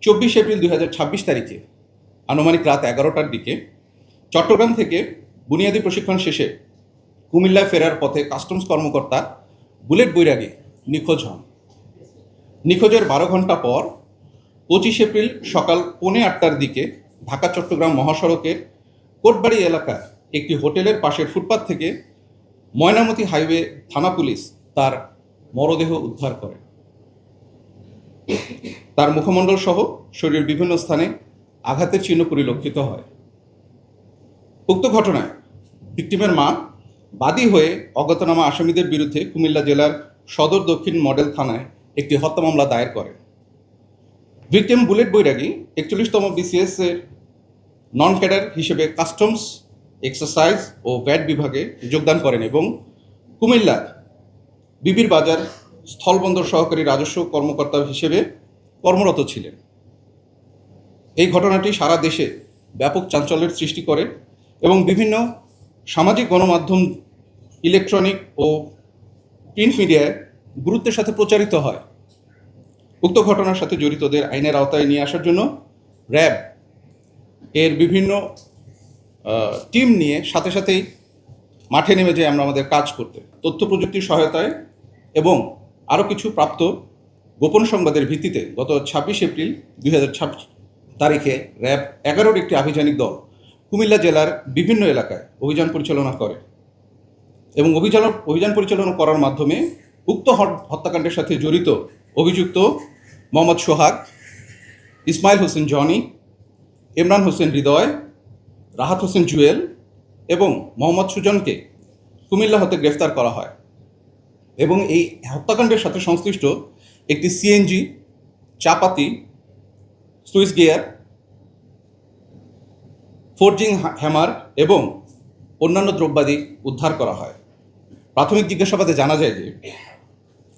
24 April 2026 তারিখে আনুমানিক রাত 11টার দিকে চট্টগ্রাম থেকে বুনিয়াদী প্রশিক্ষণ শেষে কুমিল্লায় ফেরার পথে কাস্টমস কর্মকর্তা বুলেট বৈরাগী নিখোঁজ হন। নিখোঁজের 12 ঘন্টা পর 25 এপ্রিল সকাল 7:45টার দিকে ঢাকা চট্টগ্রাম মহাসড়কের কোটবাড়ি এলাকার একটি হোটেলের পাশের ফুটপাত থেকে ময়নামতি হাইওয়ে থানা পুলিশ তার মরদেহ উদ্ধার করে। তার মুখমণ্ডল সহ শরীরের বিভিন্ন স্থানে আঘাতের চিহ্ন পরিলক্ষিত হয়। উক্ত ঘটনায় ভিকটিমের মা বাদী হয়ে অজ্ঞাতনামা আসামিদের বিরুদ্ধে কুমিল্লা জেলার সদর দক্ষিণ মডেল থানায় একটি হত্যা মামলা দায়ের করেন। ভিকটিম বুলেট বৈরাগী 41তম BCS এর নন ক্যাডার হিসেবে কাস্টমস, এক্সারসাইজ ও ভ্যাট বিভাগে যোগদান করেন এবং কুমিল্লার বিবির বাজার স্থলবন্দর সহকারী রাজস্ব কর্মকর্তা হিসেবে কর্মরত ছিলেন। এই ঘটনাটি সারা দেশে ব্যাপক চাঞ্চল্যের সৃষ্টি করে এবং বিভিন্ন সামাজিক গণমাধ্যম, ইলেকট্রনিক ও প্রিন্ট মিডিয়ায় গুরুত্বের সাথে প্রচারিত হয়। উক্ত ঘটনার সাথে জড়িতদের আইনের আওতায় নিয়ে আসার জন্য র্যাব এর বিভিন্ন টিম নিয়ে সাথে সাথেই মাঠে নেমে যাই আমরা আমাদের কাজ করতে। তথ্য প্রযুক্তির সহায়তায় এবং আরও কিছু প্রাপ্ত গোপন সংবাদের ভিত্তিতে গত 26 এপ্রিল 2026 তারিখে র্যাব 11-র একটি আভিযানিক দল কুমিল্লা জেলার বিভিন্ন এলাকায় অভিযান পরিচালনা করে এবং অভিযান পরিচালনা করার মাধ্যমে উক্ত হত্যাকাণ্ডের সাথে জড়িত অভিযুক্ত মোহাম্মদ সোহাগ, ইসমাইল হোসেন জনি, ইমরান হোসেন হৃদয়, রাহাত হোসেন জুয়েল এবং মোহাম্মদ সুজনকে কুমিল্লা হতে গ্রেফতার করা হয় এবং এই হত্যাকাণ্ডের সাথে সংশ্লিষ্ট একটি CNG, চাপাতি, সুইচ গিয়ার, ফোর্জিং হ্যামার এবং অন্যান্য দ্রব্যাদি উদ্ধার করা হয়। প্রাথমিক জিজ্ঞাসাবাদে জানা যায় যে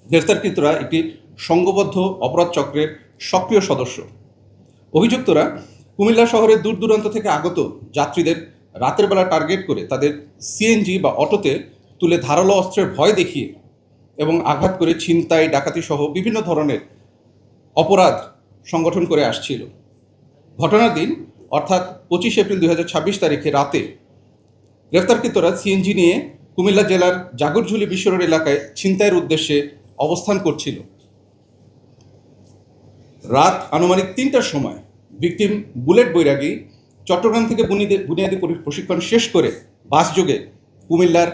গ্রেফতারকৃতরা একটি সংঘবদ্ধ অপরাধ চক্রের সক্রিয় সদস্য। অভিযুক্তরা কুমিল্লা শহরের দূর দূরান্ত থেকে আগত যাত্রীদের রাতের বেলা টার্গেট করে তাদের CNG বা অটোতে তুলে ধারালো অস্ত্রের ভয় দেখিয়ে এবং আঘাত করে ছিনতাই, ডাকাতি সহ বিভিন্ন ধরনের অপরাধ সংগঠন করে আসছিল। ঘটনার দিন অর্থাৎ 25 এপ্রিল 2026 তারিখে রাতে গ্রেফতারকৃতরা CNG নিয়ে কুমিল্লা জেলার জাগরঝুলি বিশ্ব রোড এলাকায় ছিনতাইয়ের উদ্দেশ্যে অবস্থান করছিল। রাত আনুমানিক 3টার সময় ভিকটিম বুলেট বৈরাগী চট্টগ্রাম থেকে বুনিয়াদী প্রশিক্ষণ শেষ করে বাসযোগে কুমিল্লার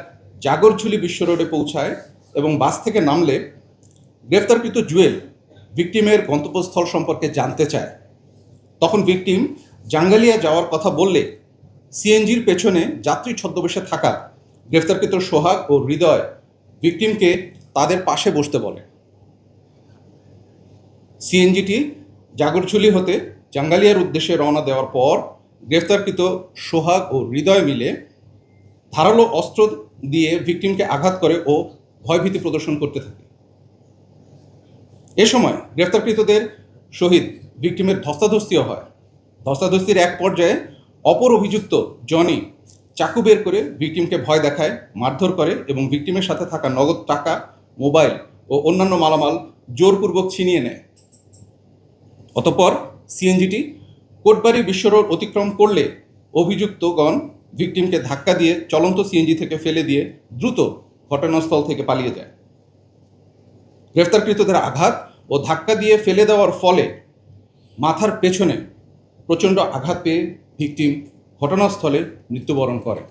জাগরঝুলি বিশ্ব রোডে পৌঁছায় এবং বাস থেকে নামলে গ্রেফতারকৃত জুয়েল ভিকটিমের গন্তব্যস্থল সম্পর্কে জানতে চায়। তখন ভিকটিম জাঙ্গালিয়া যাওয়ার কথা বললে CNGর পেছনে যাত্রী ছদ্মবেশে থাকা গ্রেফতারকৃত সোহাগ ও হৃদয় ভিকটিমকে তাদের পাশে বসতে বলে। CNGটি জাগরঝুলি হতে জাঙ্গালিয়ার উদ্দেশ্যে রওনা দেওয়ার পর গ্রেফতারকৃত সোহাগ ও হৃদয় মিলে ধারালো অস্ত্র দিয়ে ভিকটিমকে আঘাত করে ও ভয়ভীতি প্রদর্শন করতে থাকে। এ সময় গ্রেফতারকৃতদের সহিত ভিকটিমের ধস্তাধস্তিও হয়। ধস্তাধস্তির এক পর্যায়ে অপর অভিযুক্ত জনি চাকু বের করে ভিকটিমকে ভয় দেখায়, মারধর করে এবং ভিকটিমের সাথে থাকা নগদ টাকা, মোবাইল ও অন্যান্য মালামাল জোরপূর্বক ছিনিয়ে নেয়। অতঃপর CNGটি কোটবাড়ি বিশ্ব রোড অতিক্রম করলে অভিযুক্তগণ ভিকটিমকে ধাক্কা দিয়ে চলন্ত CNG থেকে ফেলে দিয়ে দ্রুত ঘটনাস্থল থেকে পালিয়ে যায়। গ্রেফতারকৃতদের আঘাত ও ধাক্কা দিয়ে ফেলে দেওয়ার ফলে মাথার পেছনে প্রচণ্ড আঘাত পেয়ে ভিকটিম ঘটনাস্থলে মৃত্যুবরণ করে।